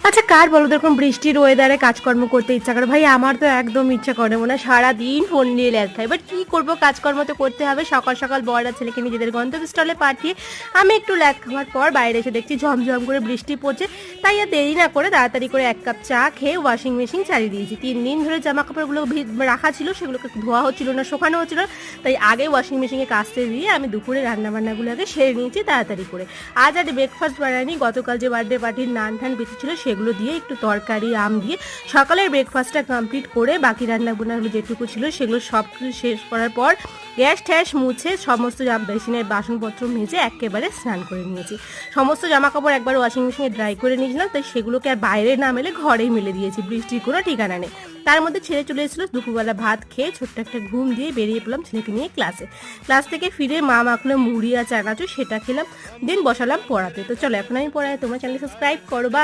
আচ্ছা কার বলো তো এরকম বৃষ্টির ওয়েদারে কাজকর্ম করতে ইচ্ছা করে? ভাই আমার তো একদম ইচ্ছা করে না, সারাদিন ফোন নিয়ে ল্যাদ খাই। বাট কী করবো, কাজকর্ম তো করতে হবে। সকাল সকাল বড়রা ছেলেকে নিজেদের গন্তব্যস্থলে পাঠিয়ে আমি একটু ল্যাদ খাওয়ার পর বাইরে এসে দেখছি ঝমঝম করে বৃষ্টি পড়ছে। তাই আর দেরি না করে তাড়াতাড়ি করে 1 কাপ চা খেয়ে ওয়াশিং মেশিন চালিয়ে দিয়েছি। 3 দিন ধরে জামা কাপড়গুলো রাখা ছিল, সেগুলোকে ধোয়া হচ্ছিল না, শুকানো হচ্ছিল না। তাই আগে ওয়াশিং মেশিনে কাচতে দিয়ে আমি দুপুরে রান্নাবান্নাগুলো আগে সেরে নিয়েছি তাড়াতাড়ি করে। আজ আর ব্রেকফাস্ট বানাইনি, গতকাল যে বার্থডে পার্টির নান ঠান বেঁচে ছিল সেগুলো দিয়ে একটু তরকারি আম দিয়ে সকালের ব্রেকফাস্টটা কমপ্লিট করে বাকি রান্নাবান্নাগুলো যেটুকু ছিল সেগুলো সব কিছু শেষ করার পর গ্যাস ট্যাস মুছে সমস্ত বেসিনের বাসনপত্র মেজে একেবারে স্নান করে নিয়েছি। সমস্ত জামা কাপড় একবার ওয়াশিং মেশিনে ড্রাই করে নিয়েছিলাম, তাই সেগুলোকে আর বাইরে না মেলে ঘরেই মেলে দিয়েছি, বৃষ্টির কোনো ঠিকানা নেই। তার মধ্যে ছেলে চলে এসেছিলো, দুপুরবেলা ভাত খেয়ে ছোট্ট একটা ঘুম দিয়ে বেরিয়ে পড়লাম ছেলেকে নিয়ে ক্লাস থেকে ফিরে মা মাখলো মুড়ি আর চানাচুর, সেটা খেলাম, দিন বসালাম পড়াতে। তো চলো এখন আমি পড়াই, তোমরা চ্যানেল সাবস্ক্রাইব করো বা